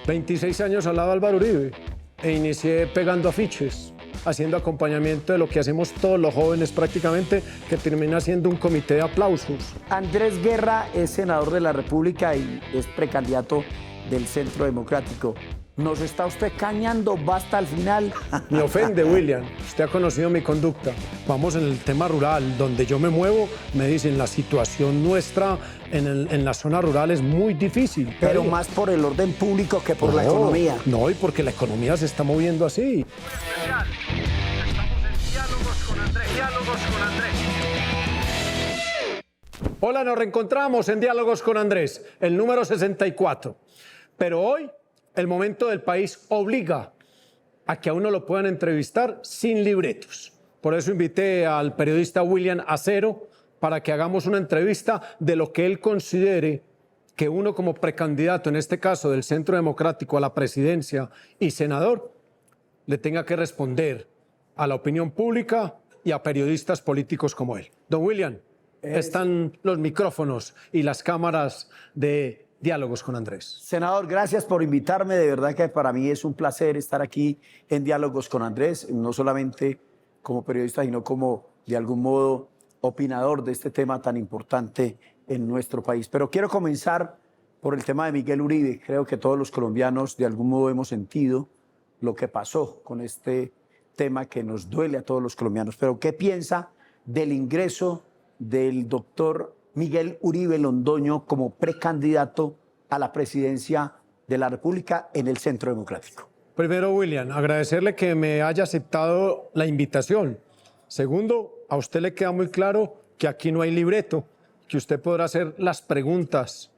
26 años al lado de Álvaro Uribe e inicié pegando afiches, haciendo acompañamiento de lo que hacemos todos los jóvenes prácticamente, que termina siendo un comité de aplausos. Andrés Guerra es senador de la República y es precandidato del Centro Democrático. ¿Nos está usted cañando? ¿Basta al final? Me ofende, William. Usted ha conocido mi conducta. Vamos en el tema rural, donde yo me muevo, me dicen la situación nuestra en la zona rural es muy difícil. Pero más por el orden público que por la economía. No, y porque la economía se está moviendo así. Estamos en Diálogos con Andrés. Diálogos con Andrés. Hola, nos reencontramos en Diálogos con Andrés, el número 64. Pero hoy el momento del país obliga a que a uno lo puedan entrevistar sin libretos. Por eso invité al periodista William Acero para que hagamos una entrevista de lo que él considere que uno como precandidato, en este caso del Centro Democrático a la presidencia y senador, le tenga que responder a la opinión pública y a periodistas políticos como él. Don William, están los micrófonos y las cámaras de Diálogos con Andrés. Senador, gracias por invitarme. De verdad que para mí es un placer estar aquí en Diálogos con Andrés, no solamente como periodista, sino como, de algún modo, opinador de este tema tan importante en nuestro país. Pero quiero comenzar por el tema de Miguel Uribe. Creo que todos los colombianos, de algún modo, hemos sentido lo que pasó con este tema que nos duele a todos los colombianos. Pero, ¿qué piensa del ingreso del doctor Miguel Uribe Londoño como precandidato a la presidencia de la República en el Centro Democrático? Primero, William, agradecerle que me haya aceptado la invitación. Segundo, a usted le queda muy claro que aquí no hay libreto, que usted podrá hacer las preguntas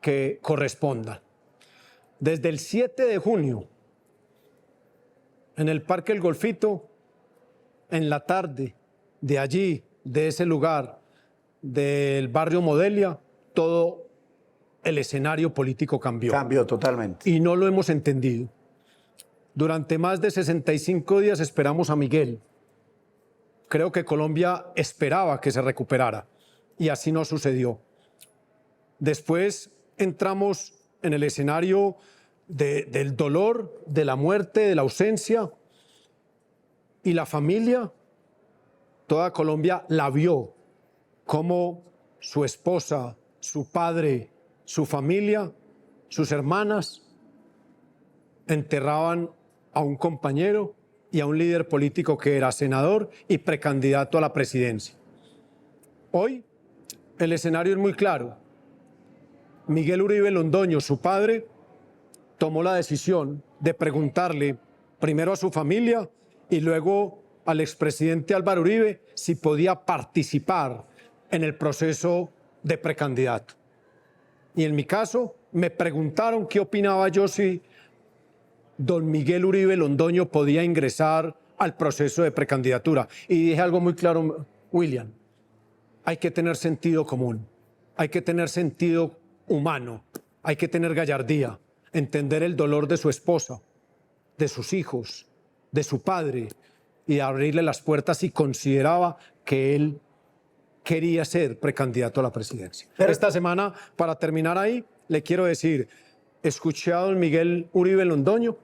que correspondan. Desde el 7 de junio, en el Parque El Golfito, en la tarde, de allí, de ese lugar, del barrio Modelia, todo el escenario político cambió. Cambió totalmente. Y no lo hemos entendido. Durante más de 65 días esperamos a Miguel. Creo que Colombia esperaba que se recuperara y así no sucedió. Después entramos en el escenario del dolor, de la muerte, de la ausencia, y la familia, toda Colombia la vio, cómo su esposa, su padre, su familia, sus hermanas enterraban a un compañero y a un líder político que era senador y precandidato a la presidencia. Hoy el escenario es muy claro. Miguel Uribe Londoño, su padre, tomó la decisión de preguntarle primero a su familia y luego al expresidente Álvaro Uribe si podía participar en el proceso de precandidato. Y en mi caso, me preguntaron qué opinaba yo si don Miguel Uribe Londoño podía ingresar al proceso de precandidatura. Y dije algo muy claro, William, hay que tener sentido común, hay que tener sentido humano, hay que tener gallardía, entender el dolor de su esposa, de sus hijos, de su padre, y abrirle las puertas si consideraba que él quería ser precandidato a la presidencia. Esta semana, para terminar ahí, le quiero decir, escuché a don Miguel Uribe Londoño,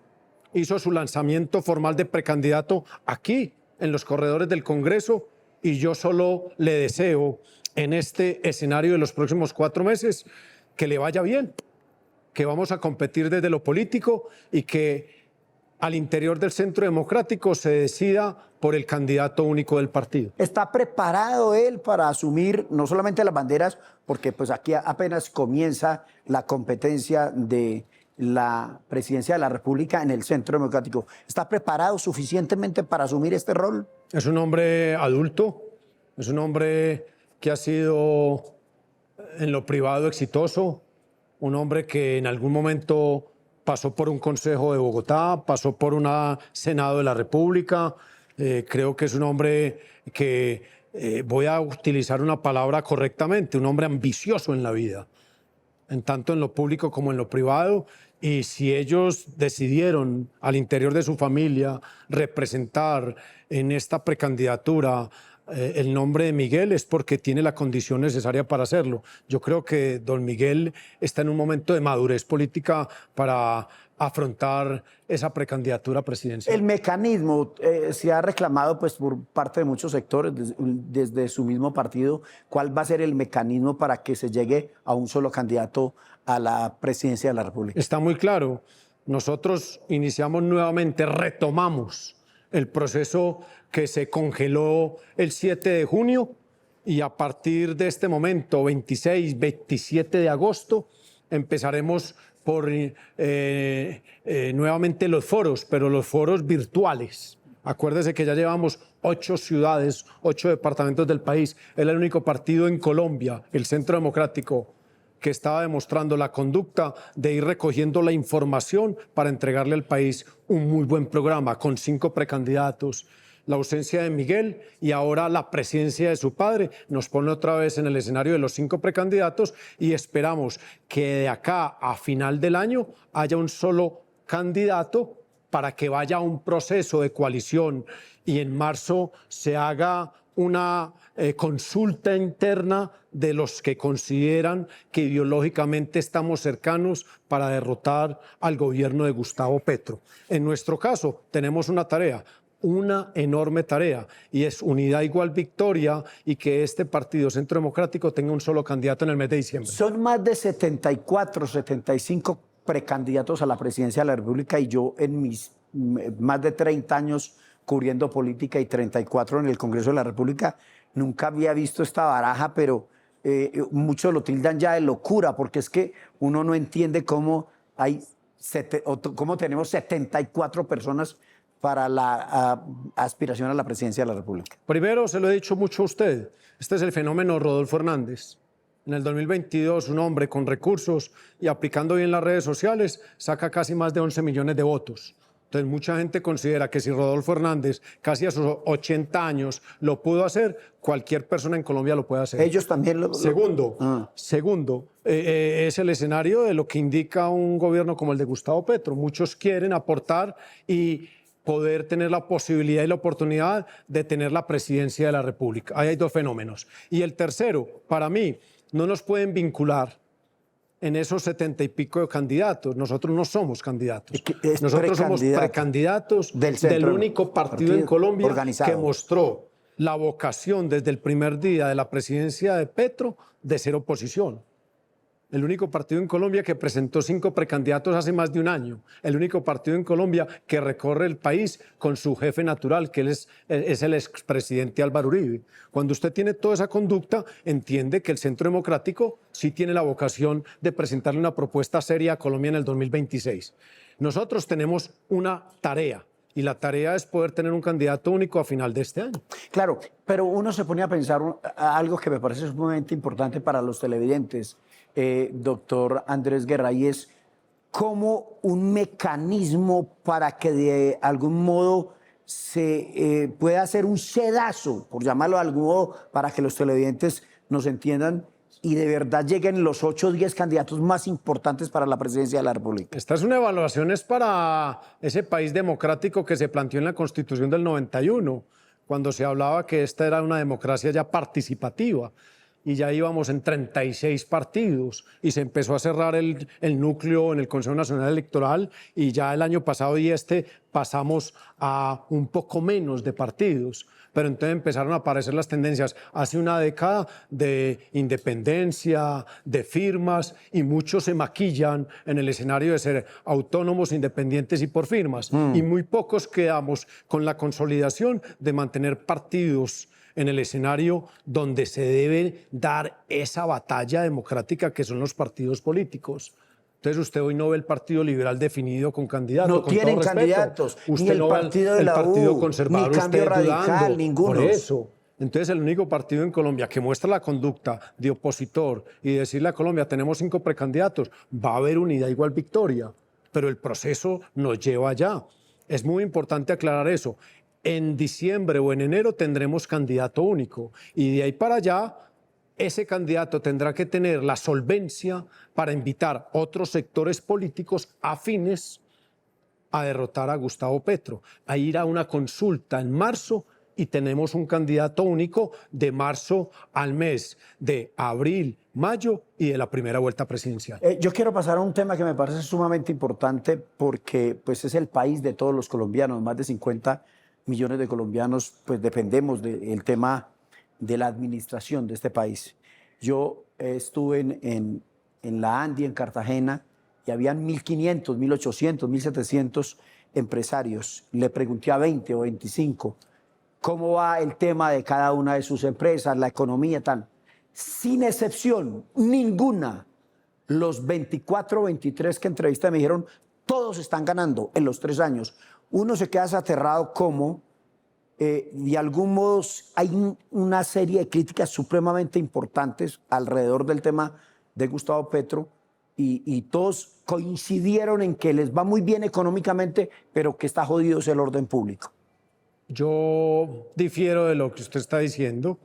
hizo su lanzamiento formal de precandidato aquí, en los corredores del Congreso, y yo solo le deseo en este escenario de los próximos 4 meses que le vaya bien, que vamos a competir desde lo político y que al interior del Centro Democrático se decida por el candidato único del partido. ¿Está preparado él para asumir no solamente las banderas, porque pues aquí apenas comienza la competencia de la presidencia de la República en el Centro Democrático? ¿Está preparado suficientemente para asumir este rol? Es un hombre adulto, es un hombre que ha sido en lo privado exitoso, un hombre que en algún momento pasó por un Consejo de Bogotá, pasó por un Senado de la República. Creo que es un hombre que, voy a utilizar una palabra correctamente, un hombre ambicioso en la vida, en tanto en lo público como en lo privado. Y si ellos decidieron al interior de su familia representar en esta precandidatura el nombre de Miguel, es porque tiene la condición necesaria para hacerlo. Yo creo que don Miguel está en un momento de madurez política para afrontar esa precandidatura presidencial. El mecanismo se ha reclamado pues, por parte de muchos sectores, desde su mismo partido. ¿Cuál va a ser el mecanismo para que se llegue a un solo candidato a la presidencia de la República? Está muy claro. Nosotros iniciamos nuevamente, retomamos el proceso que se congeló el 7 de junio y a partir de este momento, 26, 27 de agosto, empezaremos por nuevamente los foros, pero los foros virtuales. Acuérdese que ya llevamos 8 ciudades, 8 departamentos del país. Es el único partido en Colombia, el Centro Democrático, que estaba demostrando la conducta de ir recogiendo la información para entregarle al país un muy buen programa con 5 precandidatos. La ausencia de Miguel y ahora la presidencia de su padre nos pone otra vez en el escenario de los 5 precandidatos y esperamos que de acá a final del año haya un solo candidato para que vaya a un proceso de coalición y en marzo se haga una consulta interna de los que consideran que ideológicamente estamos cercanos para derrotar al gobierno de Gustavo Petro. En nuestro caso tenemos una tarea, una enorme tarea, y es unidad igual victoria y que este partido Centro Democrático tenga un solo candidato en el mes de diciembre. Son más de 74, 75 precandidatos a la presidencia de la República y yo en mis más de 30 años cubriendo política y 34 en el Congreso de la República, nunca había visto esta baraja, pero muchos lo tildan ya de locura, porque es que uno no entiende cómo tenemos 74 personas para la aspiración a la presidencia de la República. Primero, se lo he dicho mucho a usted, este es el fenómeno Rodolfo Hernández. En el 2022, un hombre con recursos y aplicando bien las redes sociales saca casi más de 11 millones de votos. Entonces, mucha gente considera que si Rodolfo Hernández, casi a sus 80 años, lo pudo hacer, cualquier persona en Colombia lo puede hacer. Ellos también lo... Segundo, es el escenario de lo que indica un gobierno como el de Gustavo Petro. Muchos quieren aportar y poder tener la posibilidad y la oportunidad de tener la presidencia de la República. Ahí hay 2 fenómenos. Y el tercero, para mí, no nos pueden vincular en esos 70 y pico de candidatos. Nosotros no somos candidatos. Nosotros somos precandidatos del único partido en Colombia organizado, que mostró la vocación desde el primer día de la presidencia de Petro de ser oposición. El único partido en Colombia que presentó 5 precandidatos hace más de un año. El único partido en Colombia que recorre el país con su jefe natural, que él es el expresidente Álvaro Uribe. Cuando usted tiene toda esa conducta, entiende que el Centro Democrático sí tiene la vocación de presentarle una propuesta seria a Colombia en el 2026. Nosotros tenemos una tarea. Y la tarea es poder tener un candidato único a final de este año. Claro, pero uno se pone a pensar algo que me parece sumamente importante para los televidentes, doctor Andrés Guerra, y es como un mecanismo para que de algún modo se pueda hacer un sedazo, por llamarlo de algún modo, para que los televidentes nos entiendan y de verdad lleguen los 8 o 10 candidatos más importantes para la presidencia de la República. Esta es una evaluación para ese país democrático que se planteó en la Constitución del 91, cuando se hablaba que esta era una democracia ya participativa. Y ya íbamos en 36 partidos y se empezó a cerrar el núcleo en el Consejo Nacional Electoral y ya el año pasado y pasamos a un poco menos de partidos. Pero entonces empezaron a aparecer las tendencias hace una década de independencia, de firmas, y muchos se maquillan en el escenario de ser autónomos, independientes y por firmas. Y muy pocos quedamos con la consolidación de mantener partidos en el escenario donde se debe dar esa batalla democrática que son los partidos políticos. Entonces usted hoy no ve el Partido Liberal definido con candidatos. No tienen candidatos, usted ni el no Partido de la U, Partido Conservador, ni Cambio Radical, ninguno. Por eso. Entonces el único partido en Colombia que muestra la conducta de opositor y decirle a Colombia tenemos 5 precandidatos, va a haber unidad igual victoria, pero el proceso nos lleva allá. Es muy importante aclarar eso. En diciembre o en enero tendremos candidato único y de ahí para allá ese candidato tendrá que tener la solvencia para invitar otros sectores políticos afines a derrotar a Gustavo Petro, a ir a una consulta en marzo y tenemos un candidato único de marzo al mes de abril, mayo y de la primera vuelta presidencial. Yo quiero pasar a un tema que me parece sumamente importante porque pues, es el país de todos los colombianos. Más de 50 millones de colombianos pues, dependemos del tema de la administración de este país. Yo estuve en la Andi, en Cartagena, y habían 1.500, 1.800, 1.700 empresarios. Le pregunté a 20 o 25 cómo va el tema de cada una de sus empresas, la economía, tal. Sin excepción, ninguna. Los 24 o 23 que entrevisté me dijeron, todos están ganando en los 3 años. Uno se queda aterrado como, de algún modo, hay una serie de críticas supremamente importantes alrededor del tema de Gustavo Petro y todos coincidieron en que les va muy bien económicamente, pero que está jodido es el orden público. Yo difiero de lo que usted está diciendo.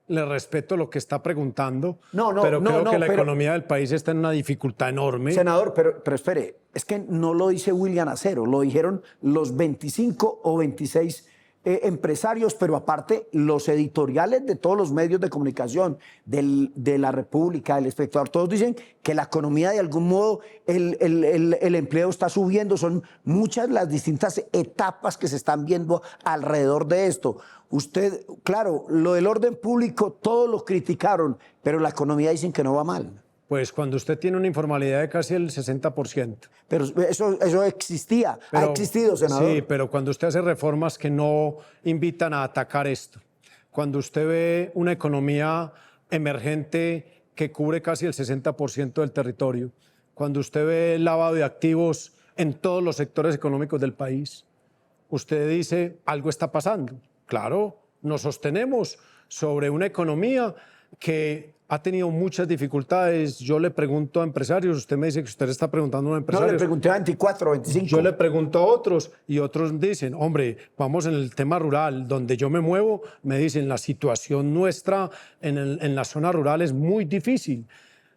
Le respeto lo que está preguntando, pero creo que la economía del país está en una dificultad enorme. Senador, pero espere, es que no lo dice William Acero, lo dijeron los 25 o 26 empresarios, pero aparte los editoriales de todos los medios de comunicación, de la República, del Espectador, todos dicen que la economía de algún modo, el empleo está subiendo, son muchas las distintas etapas que se están viendo alrededor de esto. Usted, claro, lo del orden público, todos lo criticaron, pero la economía dicen que no va mal. Pues cuando usted tiene una informalidad de casi el 60%. Pero eso existía, ha existido, senador. Sí, pero cuando usted hace reformas que no invitan a atacar esto, cuando usted ve una economía emergente que cubre casi el 60% del territorio, cuando usted ve el lavado de activos en todos los sectores económicos del país, usted dice, algo está pasando. Claro, nos sostenemos sobre una economía que ha tenido muchas dificultades. Yo le pregunto a empresarios, usted me dice que usted le está preguntando a un empresario. No, le pregunté a 24, 25. Yo le pregunto a otros y otros dicen, hombre, vamos en el tema rural, donde yo me muevo, me dicen, la situación nuestra en la zona rural es muy difícil.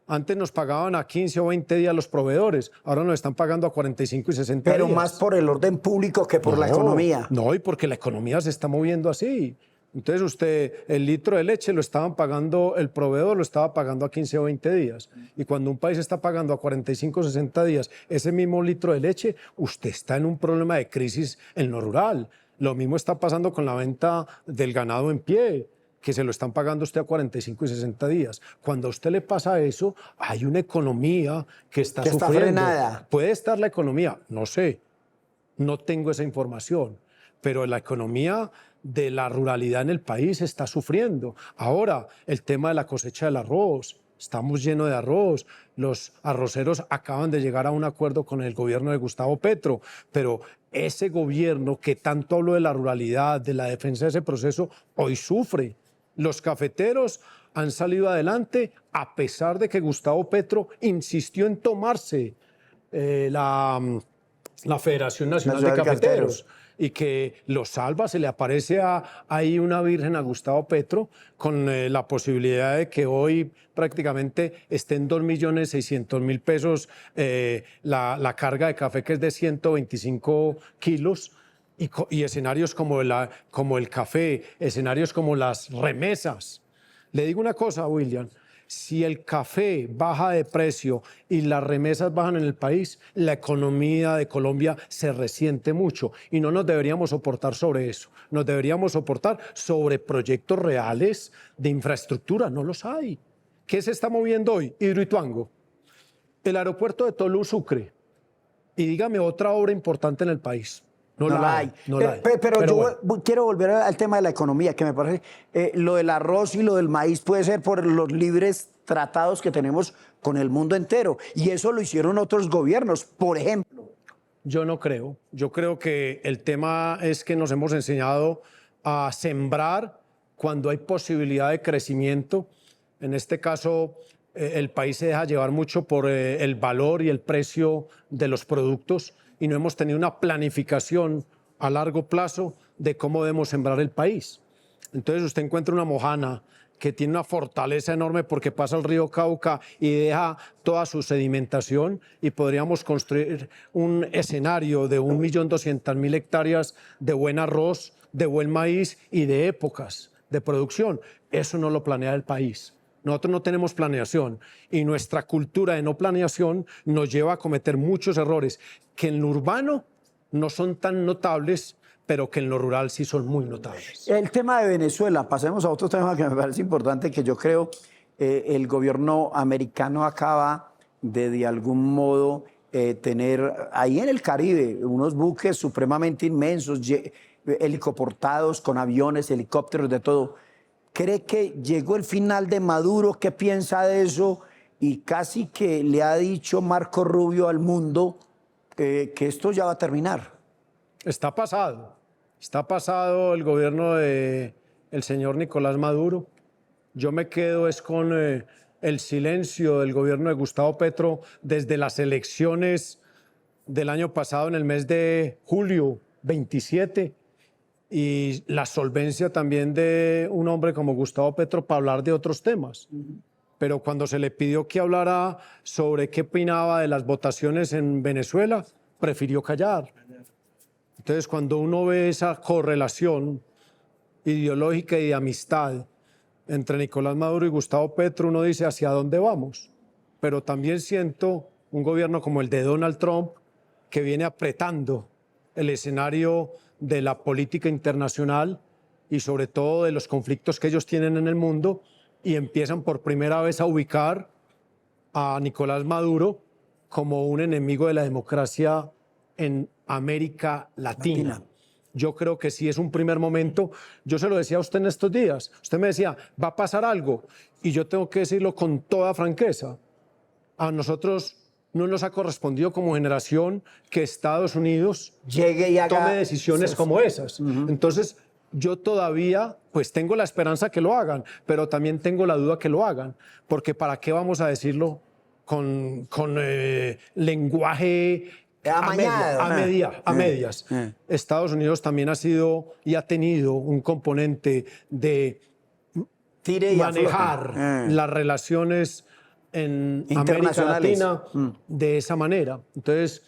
Antes nos pagaban a 15 o 20 días los proveedores, ahora nos están pagando a 45 y 60 días. Pero más por el orden público que por la economía. No, y porque la economía se está moviendo así. Entonces usted, el litro de leche lo estaban pagando, el proveedor lo estaba pagando a 15 o 20 días. Y cuando un país está pagando a 45 o 60 días ese mismo litro de leche, usted está en un problema de crisis en lo rural. Lo mismo está pasando con la venta del ganado en pie, que se lo están pagando usted a 45 y 60 días. Cuando a usted le pasa eso, hay una economía que está sufriendo. Está frenada. Puede estar la economía, no sé, no tengo esa información, pero la economía de la ruralidad en el país está sufriendo. Ahora, el tema de la cosecha del arroz, estamos llenos de arroz, los arroceros acaban de llegar a un acuerdo con el gobierno de Gustavo Petro, pero ese gobierno que tanto habló de la ruralidad, de la defensa de ese proceso, hoy sufre. Los cafeteros han salido adelante a pesar de que Gustavo Petro insistió en tomarse la Federación Nacional de Cafeteros y que lo salva, se le aparece ahí una virgen a Gustavo Petro con la posibilidad de que hoy prácticamente esté en 2.600.000 pesos la carga de café, que es de 125 kilos, y escenarios como el café, escenarios como las remesas. Le digo una cosa, William, si el café baja de precio y las remesas bajan en el país, la economía de Colombia se resiente mucho y no nos deberíamos soportar sobre eso. Nos deberíamos soportar sobre proyectos reales de infraestructura. No los hay. ¿Qué se está moviendo hoy? Hidroituango, el aeropuerto de Tolú-Sucre y dígame otra obra importante en el país. No la hay. Pero yo quiero volver al tema de la economía, que me parece lo del arroz y lo del maíz puede ser por los libres tratados que tenemos con el mundo entero. Y eso lo hicieron otros gobiernos, por ejemplo. Yo no creo. Yo creo que el tema es que nos hemos enseñado a sembrar cuando hay posibilidad de crecimiento. En este caso, el país se deja llevar mucho por el valor y el precio de los productos y no hemos tenido una planificación a largo plazo de cómo debemos sembrar el país. Entonces usted encuentra una mojana que tiene una fortaleza enorme porque pasa el río Cauca y deja toda su sedimentación, y podríamos construir un escenario de 1.200.000 hectáreas de buen arroz, de buen maíz y de épocas de producción. Eso no lo planea el país. Nosotros no tenemos planeación, y nuestra cultura de no planeación nos lleva a cometer muchos errores que en lo urbano no son tan notables, pero que en lo rural sí son muy notables. El tema de Venezuela, pasemos a otro tema que me parece importante, que yo creo el gobierno americano acaba de algún modo tener ahí en el Caribe unos buques supremamente inmensos, helicoportados con aviones, helicópteros, de todo. ¿Cree que llegó el final de Maduro? ¿Qué piensa de eso? Y casi que le ha dicho Marco Rubio al mundo que esto ya va a terminar. Está pasado el gobierno del señor Nicolás Maduro. Yo me quedo es con el silencio del gobierno de Gustavo Petro desde las elecciones del año pasado, en el mes de julio 27, y la solvencia también de un hombre como Gustavo Petro para hablar de otros temas. Pero cuando se le pidió que hablara sobre qué opinaba de las votaciones en Venezuela, prefirió callar. Entonces, cuando uno ve esa correlación ideológica y de amistad entre Nicolás Maduro y Gustavo Petro, uno dice, ¿hacia dónde vamos? Pero también siento un gobierno como el de Donald Trump, que viene apretando el escenario de la política internacional y sobre todo de los conflictos que ellos tienen en el mundo, y empiezan por primera vez a ubicar a Nicolás Maduro como un enemigo de la democracia en América Latina. Yo creo que sí es un primer momento. Yo se lo decía a usted en estos días. Usted me decía, va a pasar algo. Y yo tengo que decirlo con toda franqueza. A nosotros no nos ha correspondido como generación que Estados Unidos llegue y haga... tome decisiones como esas. Entonces, yo todavía pues tengo la esperanza que lo hagan, pero también tengo la duda que lo hagan. Porque ¿para qué vamos a decirlo con lenguaje... A medias. Estados Unidos también ha sido y ha tenido un componente de manejar las relaciones en América Latina de esa manera. Entonces,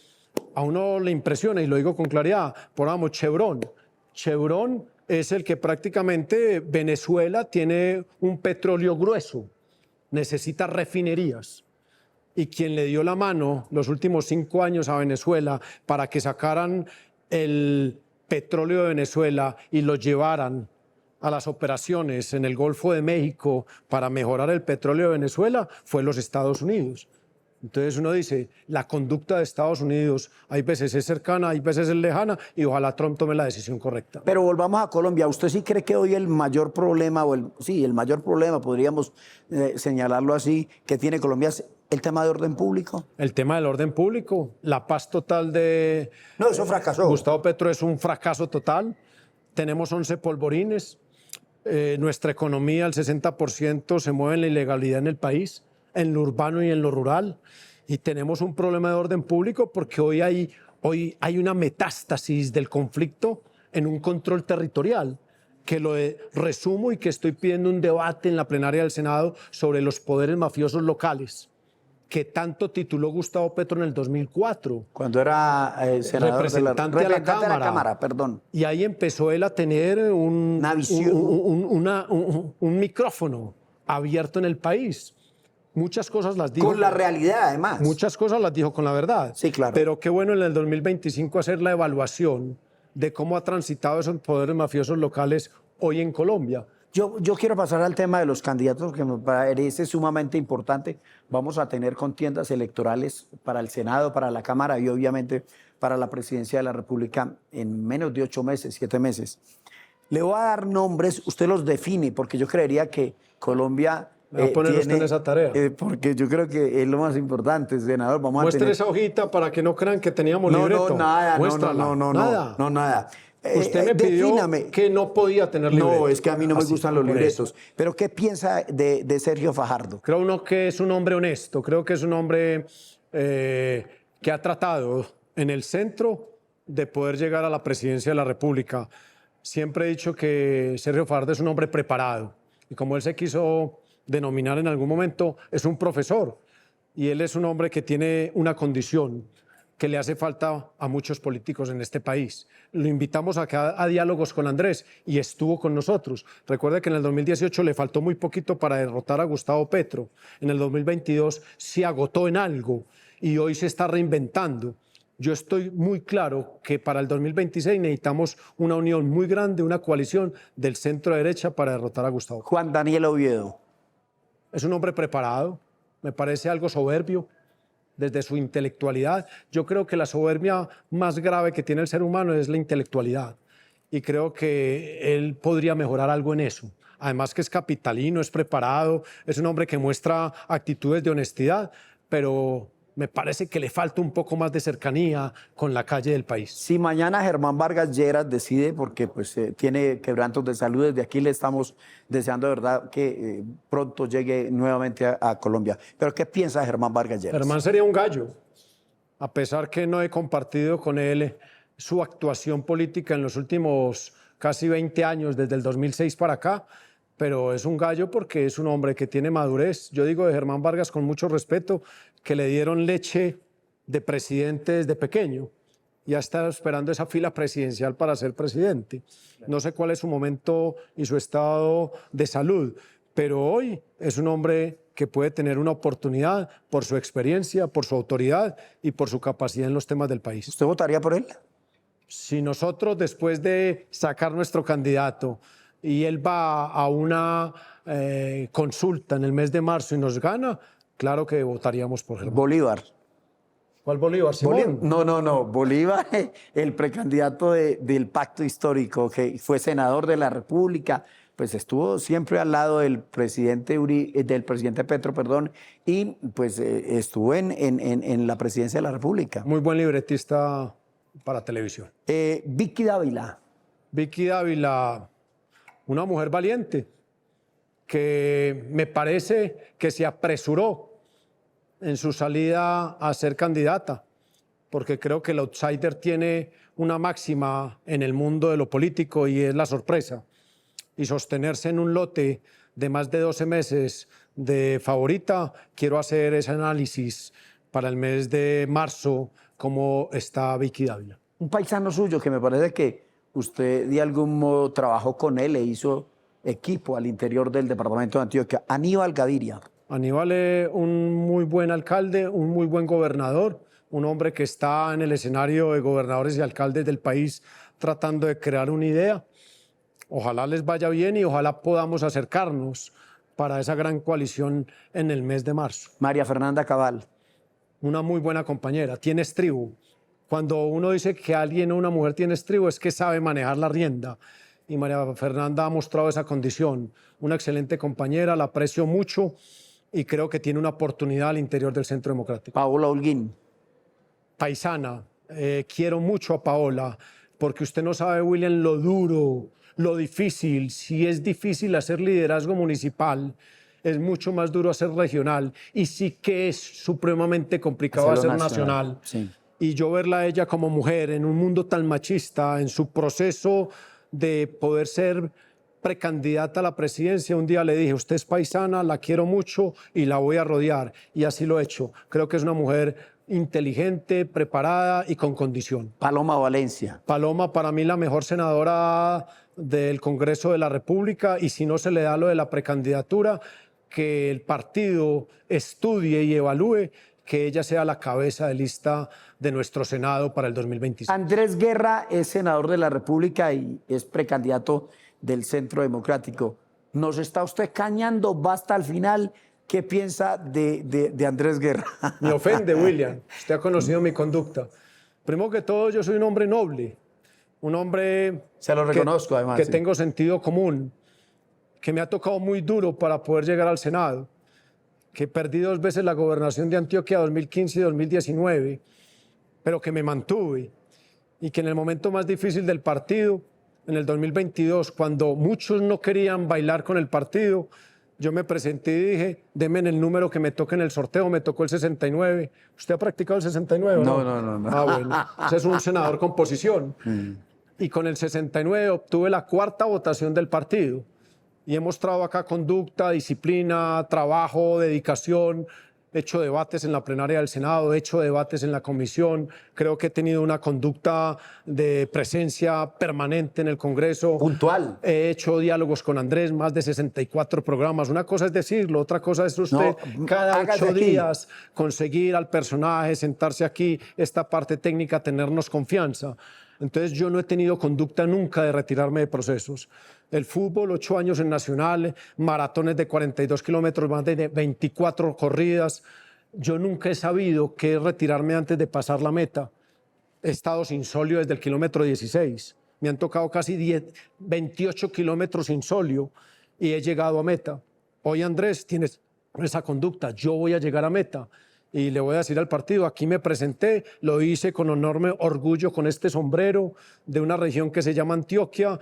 a uno le impresiona, y lo digo con claridad, por ejemplo, Chevron. Chevron es el que prácticamente Venezuela tiene un petróleo grueso, necesita refinerías. Y quien le dio la mano los últimos 5 años a Venezuela para que sacaran el petróleo de Venezuela y lo llevaran a las operaciones en el Golfo de México para mejorar el petróleo de Venezuela fue los Estados Unidos. Entonces uno dice, la conducta de Estados Unidos hay veces es cercana, hay veces es lejana, y ojalá Trump tome la decisión correcta. Pero volvamos a Colombia. ¿Usted sí cree que hoy el mayor problema, el mayor problema, podríamos señalarlo así, que tiene Colombia es el tema de orden público? El tema del orden público, la paz total de... No, eso fracasó. Gustavo Petro es un fracaso total. Tenemos 11 polvorines. Nuestra economía, el 60% se mueve en la ilegalidad en el país, en lo urbano y en lo rural, y tenemos un problema de orden público porque hoy hay una metástasis del conflicto en un control territorial, que lo resumo y que estoy pidiendo un debate en la plenaria del Senado sobre los poderes mafiosos locales, que tanto tituló Gustavo Petro en el 2004. Cuando era senador representante de la Cámara. Perdón. Y ahí empezó él a tener una visión, un micrófono abierto en el país. Muchas cosas las dijo. Con la realidad, además. Muchas cosas las dijo con la verdad. Sí, claro. Pero qué bueno en el 2025 hacer la evaluación de cómo ha transitado esos poderes mafiosos locales hoy en Colombia. Yo quiero pasar al tema de los candidatos, que me parece sumamente importante. Vamos a tener contiendas electorales para el Senado, para la Cámara y obviamente para la Presidencia de la República en menos de 8 meses, 7 meses. Le voy a dar nombres, usted los define, porque yo creería que Colombia... Me va a poner usted en esa tarea. Porque yo creo que es lo más importante, senador. Muestre esa hojita para que no crean que teníamos libreto. No, nada. Muéstrala. Nada. Usted me pidió que no podía tener libreto. No, es que a mí no me gustan los libretos. Pero ¿qué piensa de Sergio Fajardo? Creo uno que es un hombre honesto. Creo que es un hombre que ha tratado en el centro de poder llegar a la presidencia de la República. Siempre he dicho que Sergio Fajardo es un hombre preparado. y como él se quiso denominar en algún momento, es un profesor. Y él es un hombre que tiene una condición que le hace falta a muchos políticos en este país. Lo invitamos acá a diálogos con Andrés y estuvo con nosotros. Recuerde que en el 2018 le faltó muy poquito para derrotar a Gustavo Petro. En el 2022 se agotó en algo y hoy se está reinventando. Yo estoy muy claro que para el 2026 necesitamos una unión muy grande, una coalición del centro derecha para derrotar a Gustavo. Juan Daniel Oviedo. Es un hombre preparado, me parece algo soberbio desde su intelectualidad. Yo creo que la soberbia más grave que tiene el ser humano es la intelectualidad y creo que él podría mejorar algo en eso. Además que es capitalino, es preparado, es un hombre que muestra actitudes de honestidad, pero me parece que le falta un poco más de cercanía con la calle del país. Si mañana Germán Vargas Lleras decide, porque pues, tiene quebrantos de salud, desde aquí le estamos deseando de verdad que pronto llegue nuevamente a Colombia. Pero ¿qué piensa Germán Vargas Lleras? Germán sería un gallo, a pesar que no he compartido con él su actuación política en los últimos casi 20 años, desde el 2006 para acá, pero es un gallo porque es un hombre que tiene madurez. Yo digo de Germán Vargas con mucho respeto que le dieron leche de presidente desde pequeño. Ya está esperando esa fila presidencial para ser presidente. No sé cuál es su momento y su estado de salud, pero hoy es un hombre que puede tener una oportunidad por su experiencia, por su autoridad y por su capacidad en los temas del país. ¿Usted votaría por él? Si nosotros, después de sacar nuestro candidato y él va a una consulta en el mes de marzo y nos gana, claro que votaríamos por Germán. Bolívar. ¿Cuál Bolívar, Simón? No. Bolívar, el precandidato del pacto histórico, que fue senador de la República, pues estuvo siempre al lado del presidente Petro, perdón, y pues estuvo en la presidencia de la República. Muy buen libretista para televisión. Vicky Dávila. Vicky Dávila, una mujer valiente, que me parece que se apresuró en su salida a ser candidata, porque creo que el outsider tiene una máxima en el mundo de lo político y es la sorpresa. Y sostenerse en un lote de más de 12 meses de favorita, quiero hacer ese análisis para el mes de marzo, cómo está Vicky Dávila. Un paisano suyo que me parece que usted de algún modo trabajó con él e hizo equipo al interior del departamento de Antioquia, Aníbal Gaviria. Aníbal es un muy buen alcalde, un muy buen gobernador, un hombre que está en el escenario de gobernadores y alcaldes del país tratando de crear una idea. Ojalá les vaya bien y ojalá podamos acercarnos para esa gran coalición en el mes de marzo. María Fernanda Cabal. Una muy buena compañera, tiene estribo. Cuando uno dice que alguien o una mujer tiene estribo es que sabe manejar la rienda. Y María Fernanda ha mostrado esa condición. Una excelente compañera, la aprecio mucho y creo que tiene una oportunidad al interior del Centro Democrático. Paola Holguín. Paisana, quiero mucho a Paola, porque usted no sabe, William, lo duro, lo difícil. Si es difícil hacer liderazgo municipal, es mucho más duro hacer regional y sí que es supremamente complicado hacer nacional. Sí. Y yo verla a ella como mujer en un mundo tan machista, en su proceso de poder ser precandidata a la presidencia, un día le dije, usted es paisana, la quiero mucho y la voy a rodear. Y así lo he hecho. Creo que es una mujer inteligente, preparada y con condición. Paloma Valencia. Paloma, para mí, la mejor senadora del Congreso de la República, y si no se le da lo de la precandidatura, que el partido estudie y evalúe que ella sea la cabeza de lista de nuestro Senado para el 2026. Andrés Guerra es senador de la República y es precandidato del Centro Democrático. ¿Nos está usted cañando? ¿Va hasta el final? ¿Qué piensa de Andrés Guerra? Me ofende, William. Usted ha conocido mi conducta. Primero que todo, yo soy un hombre noble, un hombre Se lo reconozco, además. que sí. tengo sentido común, que me ha tocado muy duro para poder llegar al Senado, que perdí 2 veces la gobernación de Antioquia, 2015 y 2019, pero que me mantuve y que en el momento más difícil del partido, en el 2022, cuando muchos no querían bailar con el partido, yo me presenté y dije, denme el número que me toque en el sorteo, me tocó el 69. ¿Usted ha practicado el 69 o no? No. Ah, bueno, ese es un senador con posición. Y con el 69 obtuve la 4ª votación del partido. y he mostrado acá conducta, disciplina, trabajo, dedicación. He hecho debates en la plenaria del Senado, he hecho debates en la comisión. Creo que he tenido una conducta de presencia permanente en el Congreso. Puntual. He hecho diálogos con Andrés, más de 64 programas. Una cosa es decirlo, otra cosa es usted cada hágase 8 aquí. días conseguir al personaje, sentarse aquí, esta parte técnica, tenernos confianza. Entonces yo no he tenido conducta nunca de retirarme de procesos. El fútbol, 8 años en Nacional, maratones de 42 kilómetros, más de 24 corridas. Yo nunca he sabido qué es retirarme antes de pasar la meta. He estado sin solio desde el kilómetro 16. Me han tocado casi 28 kilómetros sin solio y he llegado a meta. Hoy, Andrés, tienes esa conducta. Yo voy a llegar a meta. Y le voy a decir al partido, aquí me presenté, lo hice con enorme orgullo con este sombrero de una región que se llama Antioquia.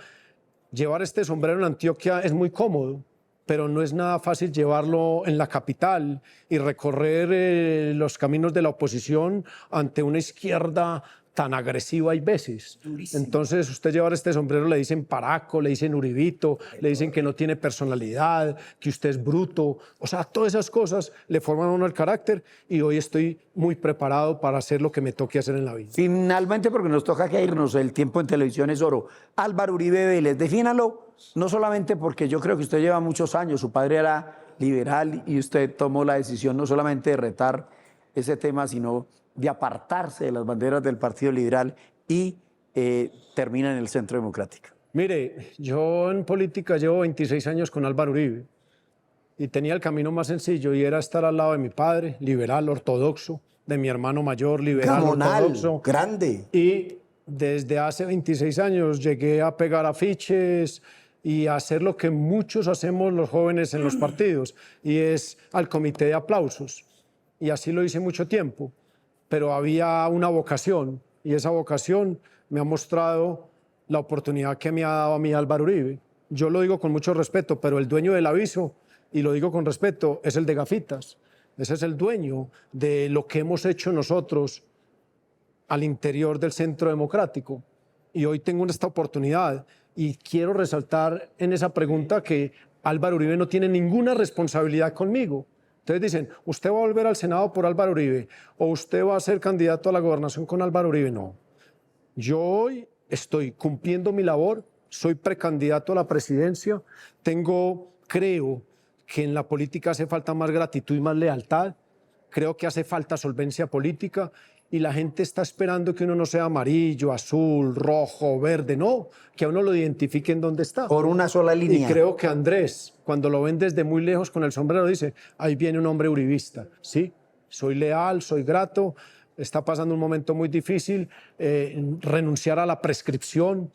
Llevar este sombrero en Antioquia es muy cómodo, pero no es nada fácil llevarlo en la capital y recorrer los caminos de la oposición ante una izquierda tan agresiva hay veces. Durísimo. Entonces, usted llevar este sombrero le dicen paraco, le dicen uribito, le dicen que no tiene personalidad, que usted es bruto. O sea, todas esas cosas le forman a uno el carácter y hoy estoy muy preparado para hacer lo que me toque hacer en la vida. Finalmente, porque nos toca que irnos, el tiempo en televisión es oro. Álvaro Uribe Vélez, defínalo, no solamente porque yo creo que usted lleva muchos años, su padre era liberal y usted tomó la decisión no solamente de retar ese tema, sino de apartarse de las banderas del Partido Liberal y termina en el Centro Democrático. Mire, yo en política llevo 26 años con Álvaro Uribe y tenía el camino más sencillo y era estar al lado de mi padre, liberal, ortodoxo, de mi hermano mayor, liberal, Gamonal, ortodoxo. grande. Y desde hace 26 años llegué a pegar afiches y a hacer lo que muchos hacemos los jóvenes en los partidos, y es al comité de aplausos. Y así lo hice mucho tiempo, pero había una vocación, y esa vocación me ha mostrado la oportunidad que me ha dado a mí Álvaro Uribe. Yo lo digo con mucho respeto, pero el dueño del aviso, y lo digo con respeto, es el de Gafitas. Ese es el dueño de lo que hemos hecho nosotros al interior del Centro Democrático. Y hoy tengo esta oportunidad y quiero resaltar en esa pregunta que Álvaro Uribe no tiene ninguna responsabilidad conmigo. Entonces dicen, ¿usted va a volver al Senado por Álvaro Uribe o usted va a ser candidato a la gobernación con Álvaro Uribe? No. Yo hoy estoy cumpliendo mi labor, soy precandidato a la presidencia, creo que en la política hace falta más gratitud y más lealtad, creo que hace falta solvencia política y la gente está esperando que uno no sea amarillo, azul, rojo, verde, no, que a uno lo identifiquen dónde está. Por una sola línea. Y creo que Andrés, cuando lo ven desde muy lejos con el sombrero, dice, ahí viene un hombre uribista. Sí, soy leal, soy grato, está pasando un momento muy difícil, renunciar a la prescripción,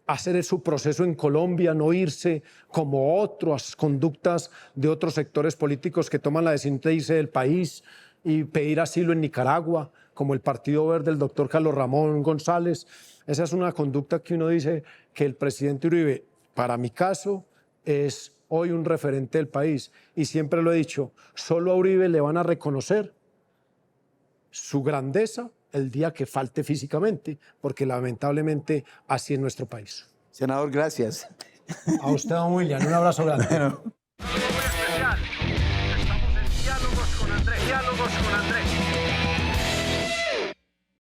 hacer su proceso en Colombia, no irse como otras conductas de otros sectores políticos que toman la decisión de irse del país y pedir asilo en Nicaragua, como el Partido Verde del doctor Carlos Ramón González. Esa es una conducta que uno dice que el presidente Uribe, para mi caso, es hoy un referente del país. Y siempre lo he dicho, solo a Uribe le van a reconocer su grandeza el día que falte físicamente, porque lamentablemente así es nuestro país. Senador, gracias. A usted, don William, un abrazo grande. Saludo muy especial. Estamos en Diálogos con Andrés. Diálogos con Andrés.